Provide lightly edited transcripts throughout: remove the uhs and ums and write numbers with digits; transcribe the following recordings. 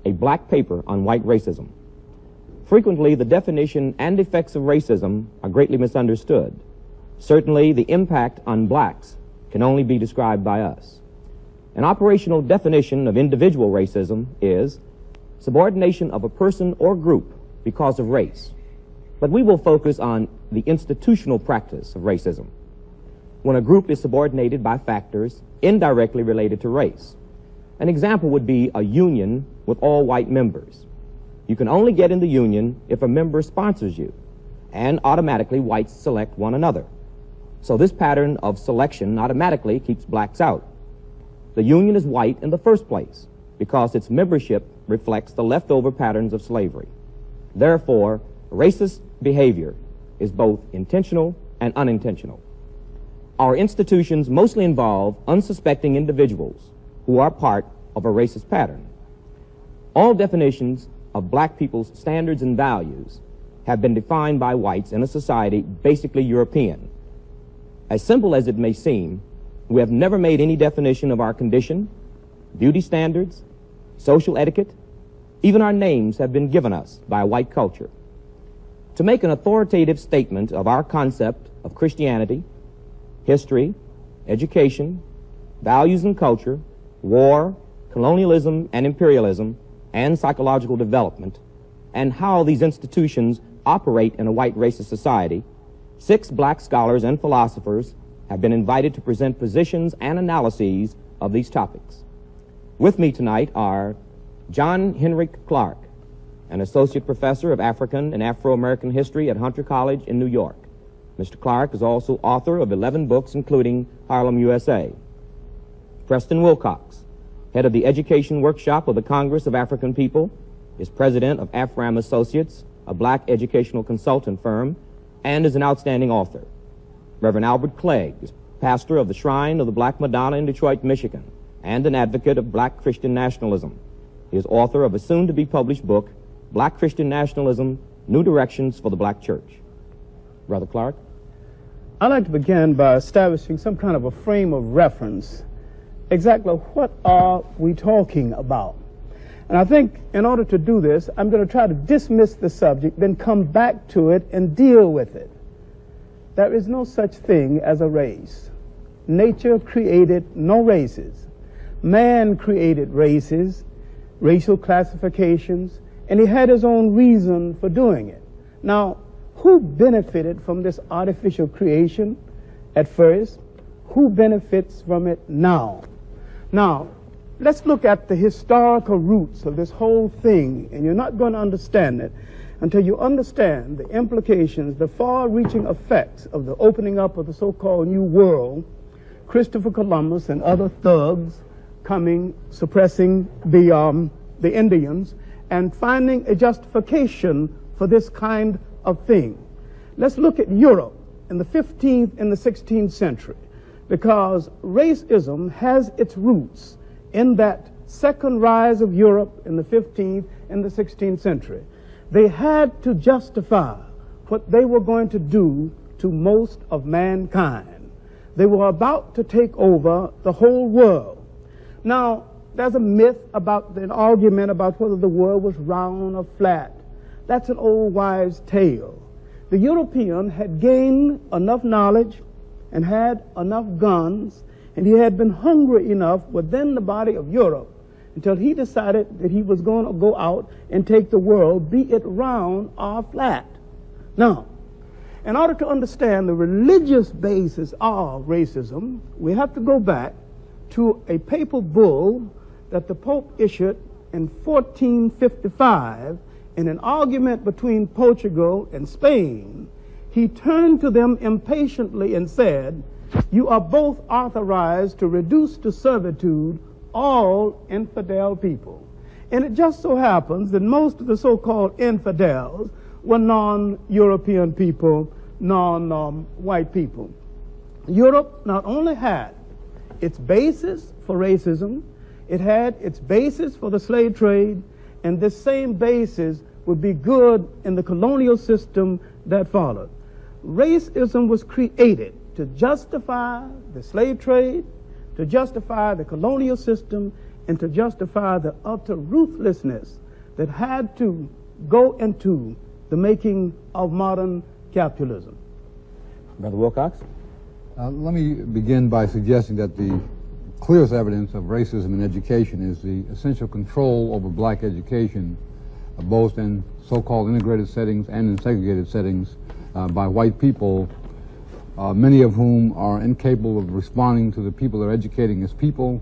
a black paper on white racism. Frequently, the definition and effects of racism are greatly misunderstood. Certainly, the impact on blacks can only be described by us. An operational definition of individual racism is subordination of a person or group because of race. But we will focus on the institutional practice of racism, when a group is subordinated by factors indirectly related to race. An example would be a union with all white members. You can only get in the union if a member sponsors you, and automatically whites select one another. So this pattern of selection automatically keeps blacks out. The union is white in the first place because its membership reflects the leftover patterns of slavery. Therefore, racist behavior is both intentional and unintentional. Our institutions mostly involve unsuspecting individuals who are part of a racist pattern. All definitions of black people's standards and values have been defined by whites in a society basically European. As simple as it may seem, we have never made any definition of our condition, beauty standards, social etiquette. Even our names have been given us by white culture. To make an authoritative statement of our concept of Christianity, history, education, values and culture, war, colonialism and imperialism, and psychological development, and how these institutions operate in a white racist society, 6 black scholars and philosophers have been invited to present positions and analyses of these topics. With me tonight are John Henrik Clarke, an associate professor of African and Afro-American history at Hunter College in New York. Mr. Clarke is also author of 11 books, including Harlem, USA. Preston Wilcox, head of the Education Workshop of the Congress of African People, is president of Afram Associates, a black educational consultant firm, and is an outstanding author. Reverend Albert Clegg is pastor of the Shrine of the Black Madonna in Detroit, Michigan, and an advocate of black Christian nationalism. He is author of a soon-to-be-published book, Black Christian Nationalism, New Directions for the Black Church. Brother Clarke? I'd like to begin by establishing some kind of a frame of reference. Exactly what are we talking about? And I think in order to do this, I'm going to try to dismiss the subject, then come back to it and deal with it. There is no such thing as a race. Nature created no races. Man created races, racial classifications, and he had his own reason for doing it. Now, who benefited from this artificial creation at first? Who benefits from it now? Now, let's look at the historical roots of this whole thing, and you're not going to understand it until you understand the implications, the far-reaching effects of the opening up of the so-called New World, Christopher Columbus and other thugs coming, suppressing the Indians, and finding a justification for this kind of thing. Let's look at Europe in the 15th and the 16th century, because racism has its roots in that second rise of Europe in the 15th and the 16th century. They had to justify what they were going to do to most of mankind. They were about to take over the whole world. Now, there's a myth about an argument about whether the world was round or flat. That's an old wives' tale. The European had gained enough knowledge and had enough guns, and he had been hungry enough within the body of Europe until he decided that he was going to go out and take the world, be it round or flat. Now, in order to understand the religious basis of racism, we have to go back to a papal bull that the Pope issued in 1455 in an argument between Portugal and Spain. He turned to them impatiently and said, "You are both authorized to reduce to servitude all infidel people." And it just so happens that most of the so-called infidels were non-European people, non-white people. Europe not only had its basis for racism, it had its basis for the slave trade, and this same basis would be good in the colonial system that followed. Racism was created to justify the slave trade, to justify the colonial system, and to justify the utter ruthlessness that had to go into the making of modern capitalism. Brother Wilcox? Let me begin by suggesting that the clearest evidence of racism in education is the essential control over black education, both in so-called integrated settings and in segregated settings by white people, many of whom are incapable of responding to the people they're educating as people,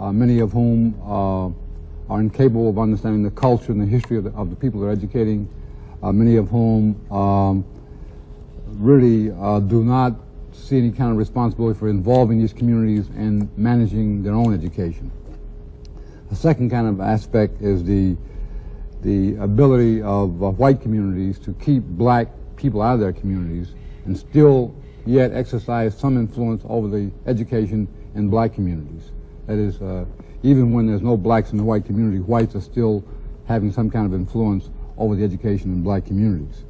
many of whom are incapable of understanding the culture and the history of the people they're educating, many of whom really do not see any kind of responsibility for involving these communities and managing their own education. The second kind of aspect is the ability of white communities to keep black people out of their communities and still yet exercise some influence over the education in black communities. That is, even when there's no blacks in the white community, whites are still having some kind of influence over the education in black communities.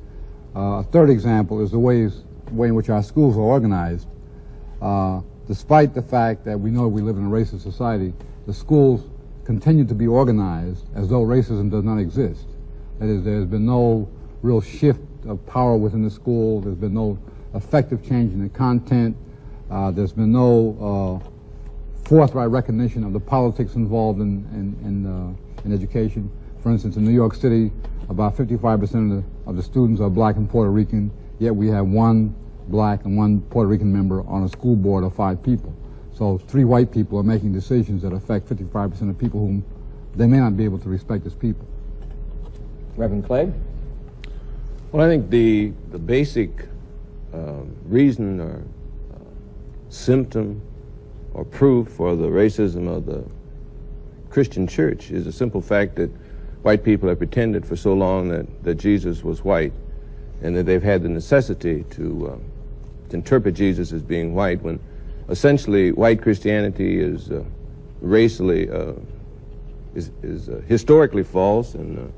A third example is the way in which our schools are organized. Despite the fact that we know we live in a racist society, the schools continue to be organized as though racism does not exist. That is, there's been no real shift of power within the school. There's been no effective change in the content. There's been no forthright recognition of the politics involved in education. For instance, in New York City, about 55% of the students are black and Puerto Rican, yet we have one black and one Puerto Rican member on a school board of 5 people. So 3 white people are making decisions that affect 55% of people whom they may not be able to respect as people. Reverend Clegg? Well, I think the basic reason or symptom or proof for the racism of the Christian church is the simple fact that white people have pretended for so long that Jesus was white, and that they've had the necessity to interpret Jesus as being white, when essentially white Christianity is racially, is historically false and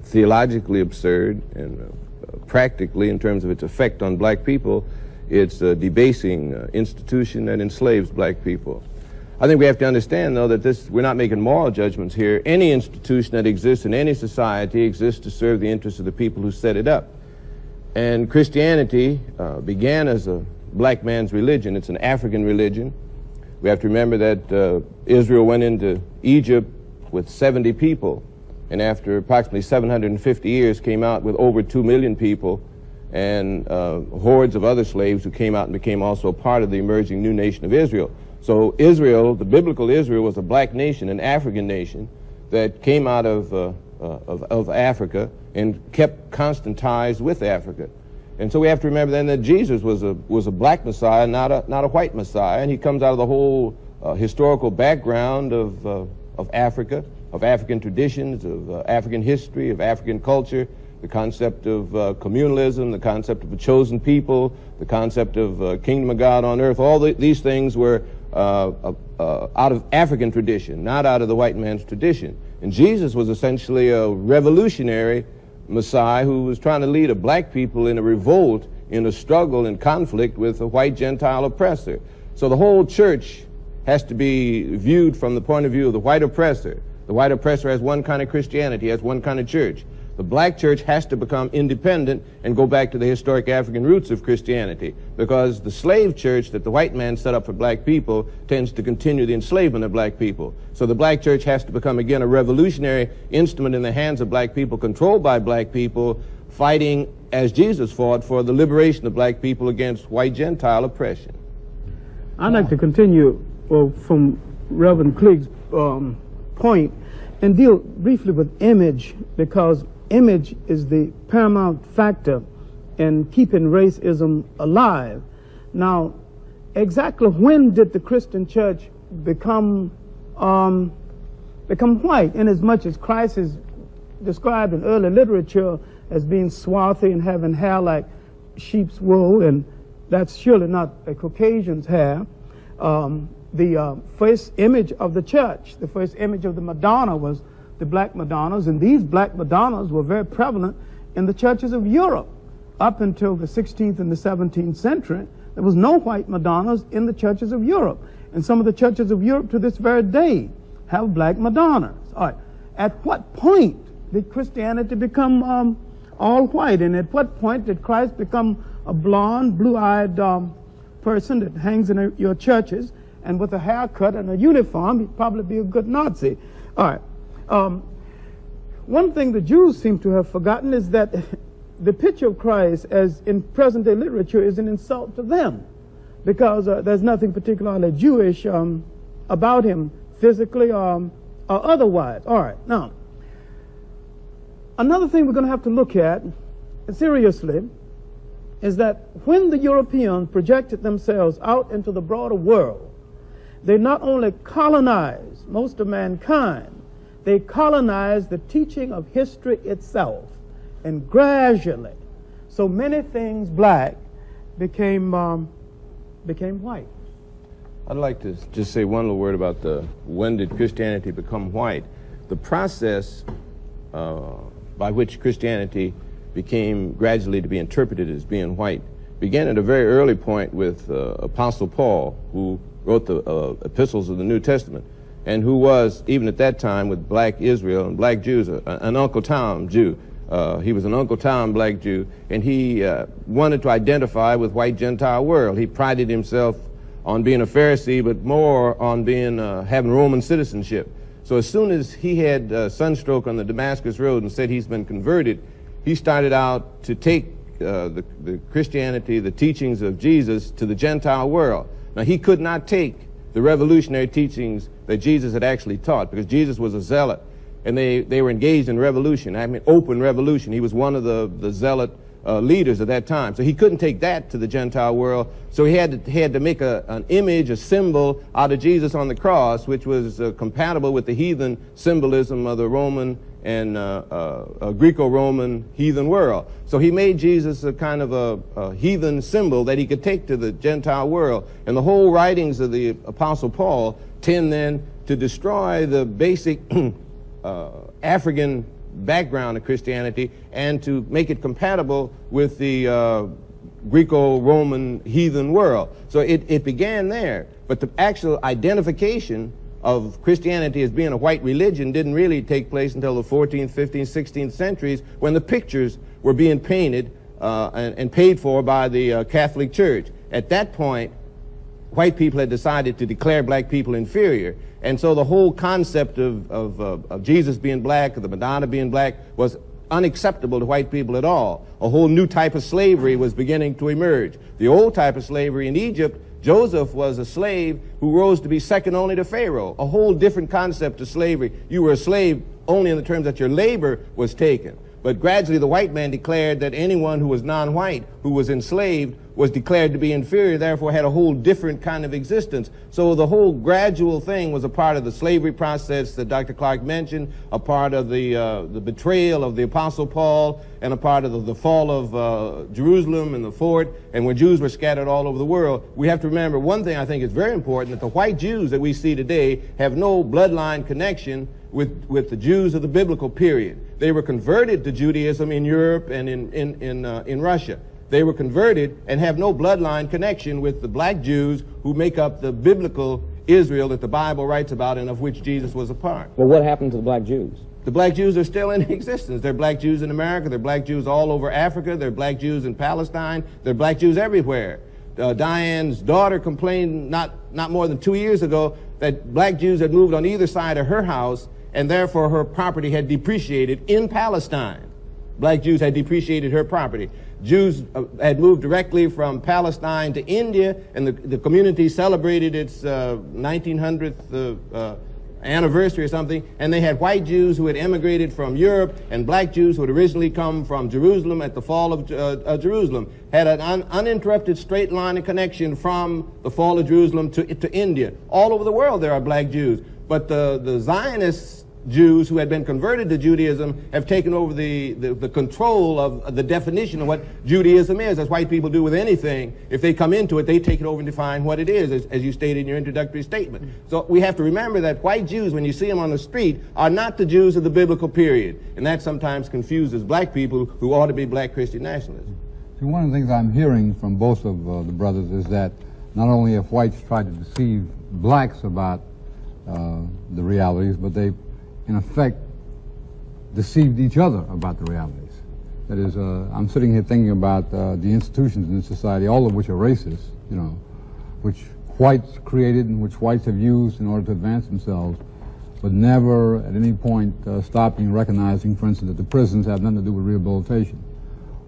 theologically absurd, and practically, in terms of its effect on black people, it's a debasing institution that enslaves black people. I think we have to understand, though, that we're not making moral judgments here. Any institution that exists in any society exists to serve the interests of the people who set it up. And Christianity began as a black man's religion. It's an African religion. We have to remember that Israel went into Egypt with 70 people, and after approximately 750 years came out with over 2 million people, and hordes of other slaves who came out and became also part of the emerging new nation of Israel. So Israel, the biblical Israel, was a black nation, an African nation that came out of Africa and kept constant ties with Africa. And so we have to remember then that Jesus was a black Messiah, not a white Messiah, and he comes out of the whole historical background of Africa, of African traditions, of African history, of African culture, the concept of communalism, the concept of a chosen people, the concept of kingdom of God on earth. All these things were out of African tradition, not out of the white man's tradition. And Jesus was essentially a revolutionary Messiah who was trying to lead a black people in a revolt, in a struggle and conflict with a white Gentile oppressor. So the whole church has to be viewed from the point of view of the white oppressor. The white oppressor has one kind of Christianity, has one kind of church. The black church has to become independent and go back to the historic African roots of Christianity, because the slave church that the white man set up for black people tends to continue the enslavement of black people. So the black church has to become again a revolutionary instrument in the hands of black people, controlled by black people, fighting as Jesus fought for the liberation of black people against white Gentile oppression. I'd like to continue from Reverend Clegg's point and deal briefly with image, because image is the paramount factor in keeping racism alive. Now, exactly when did the Christian church become white, in as much as Christ is described in early literature as being swarthy and having hair like sheep's wool, and that's surely not a Caucasian's hair. The first image of the church, the first image of the Madonna was the black Madonnas, and these black Madonnas were very prevalent in the churches of Europe. Up until the 16th and the 17th century, there was no white Madonnas in the churches of Europe. And some of the churches of Europe to this very day have black Madonnas. All right. At what point did Christianity become all white? And at what point did Christ become a blonde, blue-eyed person that hangs in your churches, and with a haircut and a uniform, he'd probably be a good Nazi? All right. One thing the Jews seem to have forgotten is that the picture of Christ, as in present-day literature, is an insult to them, because there's nothing particularly Jewish about him, physically or otherwise. All right. Now, another thing we're going to have to look at seriously is that when the Europeans projected themselves out into the broader world, they not only colonized most of mankind, they colonized the teaching of history itself. And gradually, so many things black became white. I'd like to just say one little word about when did Christianity become white. The process by which Christianity became gradually to be interpreted as being white began at a very early point with Apostle Paul, who wrote the epistles of the New Testament, and who was, even at that time, with black Israel and black Jews, an Uncle Tom Jew. He was an Uncle Tom black Jew, and he wanted to identify with white Gentile world. He prided himself on being a Pharisee, but more on being having Roman citizenship. So as soon as he had sunstroke on the Damascus Road and said he's been converted, he started out to take the Christianity, the teachings of Jesus, to the Gentile world. Now, he could not take the revolutionary teachings that Jesus had actually taught, because Jesus was a zealot, and they were engaged in revolution. I mean, open revolution. He was one of the zealot leaders at that time. So he couldn't take that to the Gentile world. So he had to make an image, a symbol out of Jesus on the cross, which was compatible with the heathen symbolism of the Roman and Greco-Roman heathen world. So he made Jesus a kind of a heathen symbol that he could take to the Gentile world. And the whole writings of the Apostle Paul tend then to destroy the basic African background of Christianity and to make it compatible with the Greco-Roman heathen world. So it began there. But the actual identification of Christianity as being a white religion didn't really take place until the 14th, 15th, 16th centuries, when the pictures were being painted and paid for by the Catholic Church. At that point, white people had decided to declare black people inferior. And so the whole concept of Jesus being black, of the Madonna being black, was unacceptable to white people at all. A whole new type of slavery was beginning to emerge. The old type of slavery in Egypt, Joseph was a slave who rose to be second only to Pharaoh. A whole different concept of slavery. You were a slave only in the terms that your labor was taken. But gradually the white man declared that anyone who was non-white, who was enslaved, was declared to be inferior, therefore had a whole different kind of existence. So the whole gradual thing was a part of the slavery process that Dr. Clarke mentioned, a part of the betrayal of the Apostle Paul, and a part of the fall of Jerusalem and the fort, and when Jews were scattered all over the world. We have to remember one thing I think is very important, that the white Jews that we see today have no bloodline connection with the Jews of the biblical period. They were converted to Judaism in Europe and in Russia. They were converted and have no bloodline connection with the black Jews who make up the biblical Israel that the Bible writes about and of which Jesus was a part. Well, what happened to the black Jews? The black Jews are still in existence. There are black Jews in America. There are black Jews all over Africa. There are black Jews in Palestine. There are black Jews everywhere. Diane's daughter complained not more than 2 years ago that black Jews had moved on either side of her house, and therefore her property had depreciated in Palestine. Black Jews had depreciated her property. Jews had moved directly from Palestine to India, and the community celebrated its 1900th anniversary or something, and they had white Jews who had emigrated from Europe and black Jews who had originally come from Jerusalem at the fall of Jerusalem, had an uninterrupted straight line of connection from the fall of Jerusalem to India. All over the world there are black Jews, but the Zionists Jews who had been converted to Judaism have taken over the control of the definition of what Judaism is, as white people do with anything. If they come into it, they take it over and define what it is, as you stated in your introductory statement. So we have to remember that white Jews, when you see them on the street, are not the Jews of the biblical period. And that sometimes confuses black people who ought to be black Christian nationalists. See, one of the things I'm hearing from both of the brothers is that not only have whites tried to deceive blacks about the realities, but they, in effect, deceived each other about the realities. That is, I'm sitting here thinking about the institutions in society, all of which are racist, you know, which whites created and which whites have used in order to advance themselves, but never at any point stopping and recognizing, for instance, that the prisons have nothing to do with rehabilitation,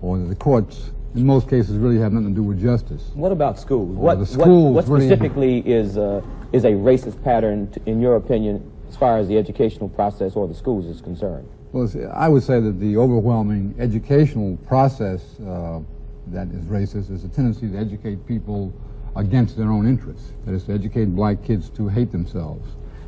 or that the courts, in most cases, really have nothing to do with justice. What about schools? The schools what really specifically is a racist pattern, in your opinion, as far as the educational process or the schools is concerned? Well, I would say that the overwhelming educational process that is racist is a tendency to educate people against their own interests. That is, to educate black kids to hate themselves,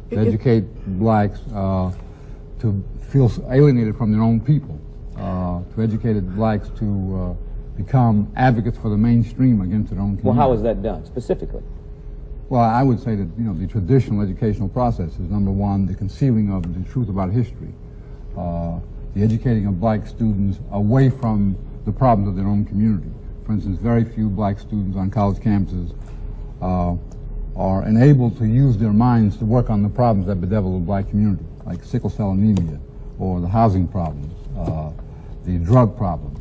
to educate blacks to feel alienated from their own people, to educate blacks to become advocates for the mainstream against their own community. Well, how is that done, specifically? Well, I would say that, you know, the traditional educational process is, number one, the concealing of the truth about history, the educating of black students away from the problems of their own community. For instance, very few black students on college campuses are enabled to use their minds to work on the problems that bedevil the black community, like sickle cell anemia, or the housing problems, the drug problems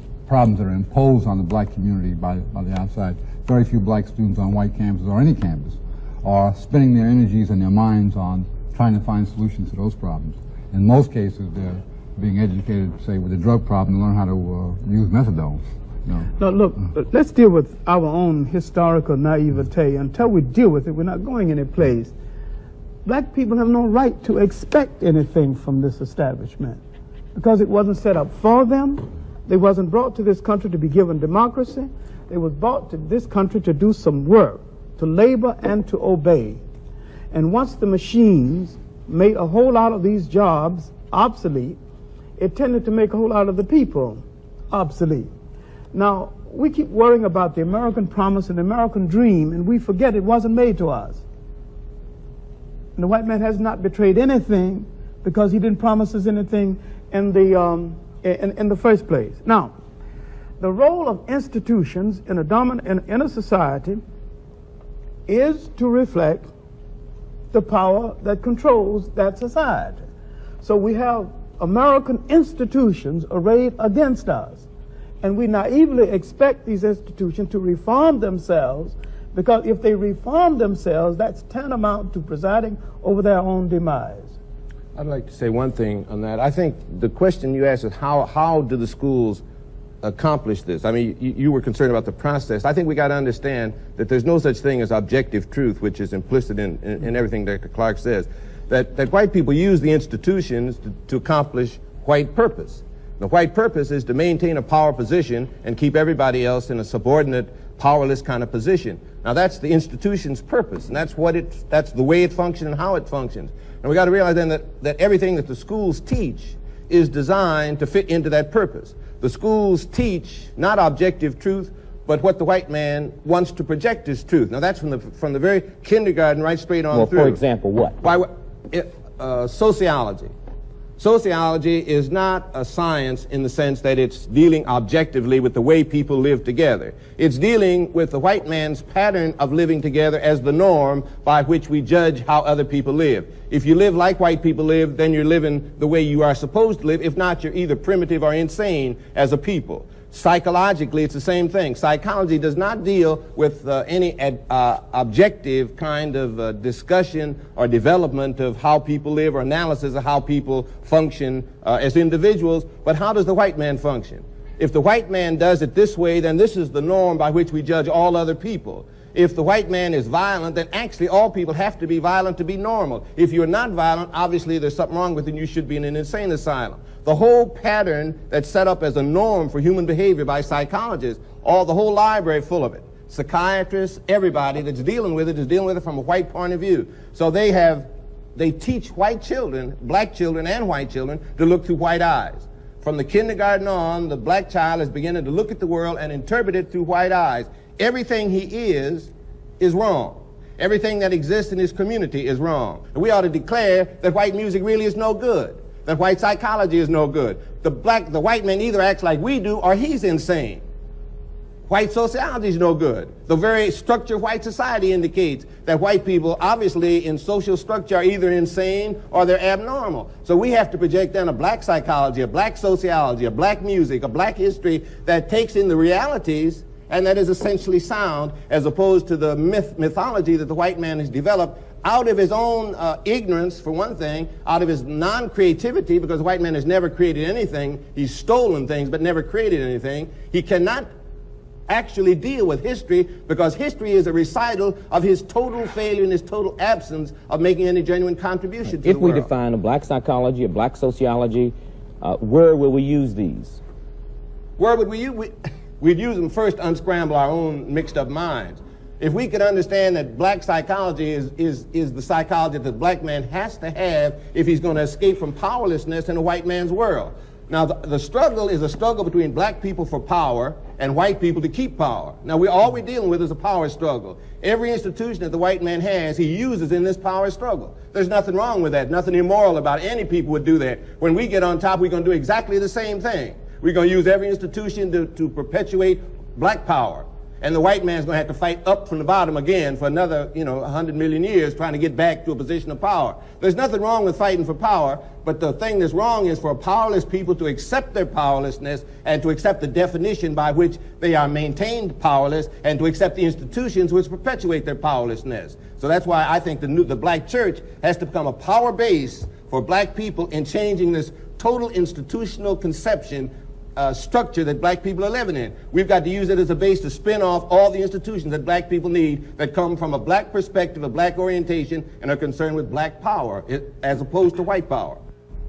that are imposed on the black community by the outside. Very few black students on white campuses or any campus are spending their energies and their minds on trying to find solutions to those problems. In most cases, they're being educated, say, with the drug problem to learn how to use methadone. No. Now, look, let's deal with our own historical naivete. Until we deal with it, we're not going any place. Black people have no right to expect anything from this establishment because it wasn't set up for them. They wasn't brought to this country to be given democracy. They was brought to this country to do some work, to labor and to obey. And once the machines made a whole lot of these jobs obsolete, it tended to make a whole lot of the people obsolete. Now, we keep worrying about the American promise and the American dream, and we forget it wasn't made to us. And the white man has not betrayed anything because he didn't promise us anything in the first place. Now, the role of institutions in a society is to reflect the power that controls that society. So we have American institutions arrayed against us. And we naively expect these institutions to reform themselves, because if they reform themselves, that's tantamount to presiding over their own demise. I'd like to say one thing on that. I think the question you asked is how do the schools accomplish this? I mean, you were concerned about the process. I think we got to understand that there's no such thing as objective truth, which is implicit in everything Dr. Clarke says. That white people use the institutions to accomplish white purpose. The white purpose is to maintain a power position and keep everybody else in a subordinate, powerless kind of position. Now that's the institution's purpose, and that's the way it functions and how it functions. And we got to realize then that everything that the schools teach is designed to fit into that purpose. The schools teach not objective truth, but what the white man wants to project as truth. Now that's from the very kindergarten right straight on through. Well, for example, what? Sociology. Sociology is not a science in the sense that it's dealing objectively with the way people live together. It's dealing with the white man's pattern of living together as the norm by which we judge how other people live. If you live like white people live, then you're living the way you are supposed to live. If not, you're either primitive or insane as a people. Psychologically, it's the same thing. Psychology does not deal with any objective kind of discussion or development of how people live or analysis of how people function as individuals, but how does the white man function? If the white man does it this way, then this is the norm by which we judge all other people. If the white man is violent, then actually all people have to be violent to be normal. If you're not violent, obviously there's something wrong with you and you should be in an insane asylum. The whole pattern that's set up as a norm for human behavior by psychologists, the whole library full of it. Psychiatrists, everybody that's dealing with it is dealing with it from a white point of view. So they teach white children, black children and white children, to look through white eyes. From the kindergarten on, the black child is beginning to look at the world and interpret it through white eyes. Everything he is wrong. Everything that exists in his community is wrong. And we ought to declare that white music really is no good, that white psychology is no good. The white man either acts like we do or he's insane. White sociology is no good. The very structure of white society indicates that white people, obviously, in social structure are either insane or they're abnormal. So we have to project then a black psychology, a black sociology, a black music, a black history that takes in the realities and that is essentially sound, as opposed to the mythology that the white man has developed out of his own ignorance, for one thing, out of his non-creativity, because the white man has never created anything. He's stolen things but never created anything. He cannot actually deal with history, because history is a recital of his total failure and his total absence of making any genuine contribution to the world. If we define a black psychology, a black sociology, where will we use these? Where would we use? We'd use them first to unscramble our own mixed up minds. If we could understand that black psychology is the psychology that the black man has to have if he's going to escape from powerlessness in a white man's world. Now, the struggle is a struggle between black people for power and white people to keep power. Now, all we're dealing with is a power struggle. Every institution that the white man has, he uses in this power struggle. There's nothing wrong with that, nothing immoral about it. Any people would do that. When we get on top, we're going to do exactly the same thing. We're going to use every institution to perpetuate black power. And the white man's going to have to fight up from the bottom again for another, 100 million years trying to get back to a position of power. There's nothing wrong with fighting for power, but the thing that's wrong is for powerless people to accept their powerlessness and to accept the definition by which they are maintained powerless and to accept the institutions which perpetuate their powerlessness. So that's why I think the black church has to become a power base for black people in changing this total institutional conception structure that black people are living in. We've got to use it as a base to spin off all the institutions that black people need that come from a black perspective, a black orientation, and are concerned with black power as opposed to white power.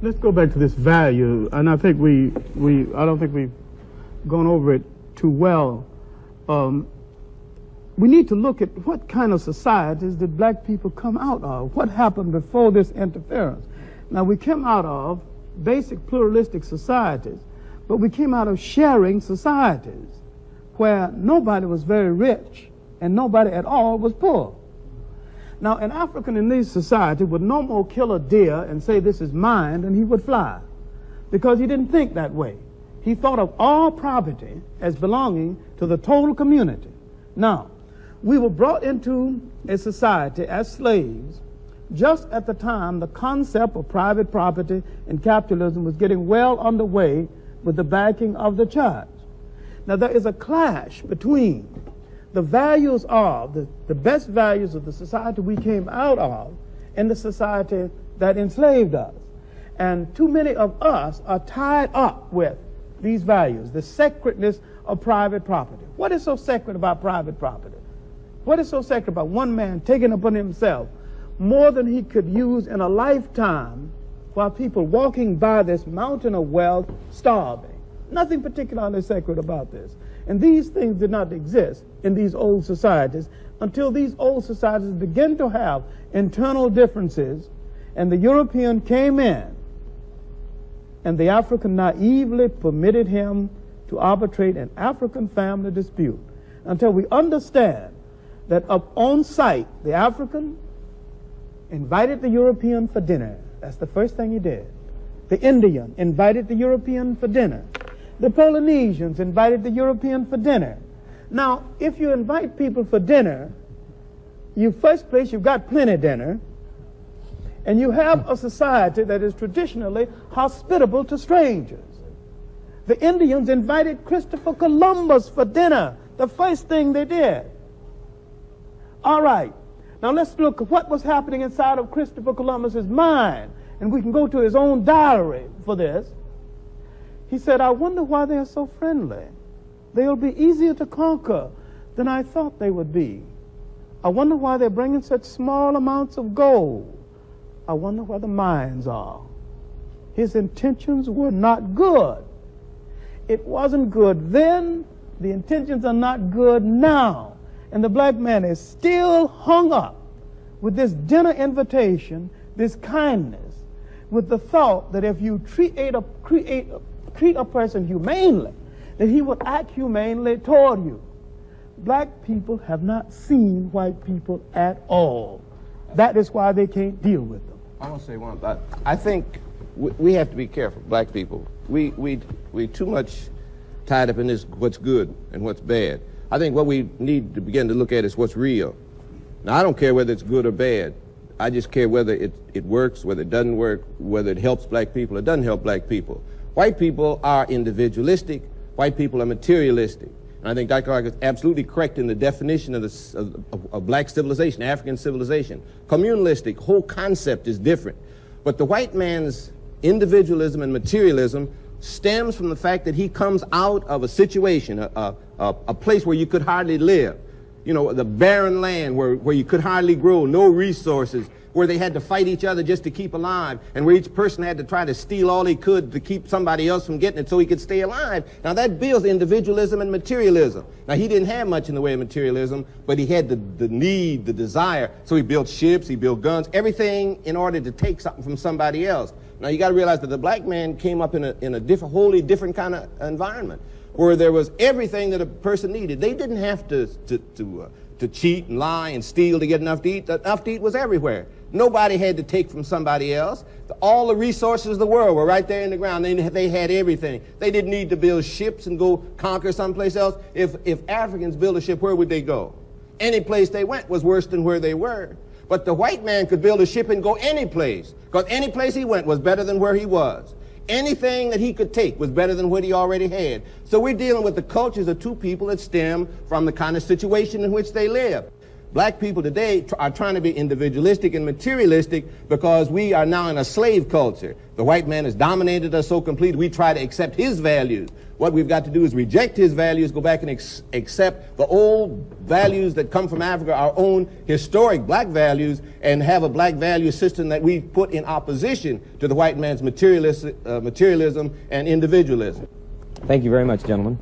Let's go back to this value, and I think I don't think we've gone over it too well. We need to look at what kind of societies did black people come out of? What happened before this interference? Now, we came out of basic pluralistic societies, but we came out of sharing societies where nobody was very rich and nobody at all was poor. Now, an African in these societies would no more kill a deer and say, "This is mine," than he would fly, because he didn't think that way. He thought of all property as belonging to the total community. Now, we were brought into a society as slaves just at the time the concept of private property and capitalism was getting well underway with the backing of the church. Now, there is a clash between the values of, the best values of the society we came out of and the society that enslaved us. And too many of us are tied up with these values, the sacredness of private property. What is so sacred about private property? What is so sacred about one man taking upon himself more than he could use in a lifetime while people walking by this mountain of wealth starving? Nothing particularly sacred about this. And these things did not exist in these old societies until these old societies began to have internal differences, and the European came in, and the African naively permitted him to arbitrate an African family dispute until we understand that up on sight, the African invited the European for dinner. That's the first thing he did. The Indian invited the European for dinner. The Polynesians invited the European for dinner. Now, if you invite people for dinner, first place, you've got plenty dinner, and you have a society that is traditionally hospitable to strangers. The Indians invited Christopher Columbus for dinner, the first thing they did. All right, now let's look at what was happening inside of Christopher Columbus's mind, and we can go to his own diary for this. He said, "I wonder why they are so friendly. They'll be easier to conquer than I thought they would be. I wonder why they're bringing such small amounts of gold. I wonder where the mines are." His intentions were not good. It wasn't good then. The intentions are not good now. And the black man is still hung up with this dinner invitation, this kindness, with the thought that if you treat a person humanely, that he would act humanely toward you. Black people have not seen white people at all. That is why they can't deal with them. I want to say one thing. I think we have to be careful, black people. We too much tied up in this what's good and what's bad. I think what we need to begin to look at is what's real. Now, I don't care whether it's good or bad. I just care whether it works, whether it doesn't work, whether it helps black people or doesn't help black people. White people are individualistic. White people are materialistic. And I think Dr. Clarke is absolutely correct in the definition of black civilization, African civilization. Communalistic, whole concept is different. But the white man's individualism and materialism stems from the fact that he comes out of a situation, a place where you could hardly live. You know, the barren land where you could hardly grow, no resources, where they had to fight each other just to keep alive, and where each person had to try to steal all he could to keep somebody else from getting it so he could stay alive. Now that builds individualism and materialism. Now he didn't have much in the way of materialism, but he had the need, the desire, so he built ships, he built guns, everything in order to take something from somebody else. Now you got to realize that the black man came up in a wholly different kind of environment, where there was everything that a person needed. They didn't have to cheat and lie and steal to get enough to eat. Enough to eat was everywhere. Nobody had to take from somebody else. All the resources of the world were right there in the ground. They had everything. They didn't need to build ships and go conquer someplace else. If Africans built a ship, where would they go? Any place they went was worse than where they were. But the white man could build a ship and go any place, because any place he went was better than where he was. Anything that he could take was better than what he already had. So we're dealing with the cultures of two people that stem from the kind of situation in which they live. Black people today are trying to be individualistic and materialistic because we are now in a slave culture. The white man has dominated us so completely, we try to accept his values. What we've got to do is reject his values, go back and accept the old values that come from Africa, our own historic black values, and have a black value system that we put in opposition to the white man's materialism and individualism. Thank you very much, gentlemen.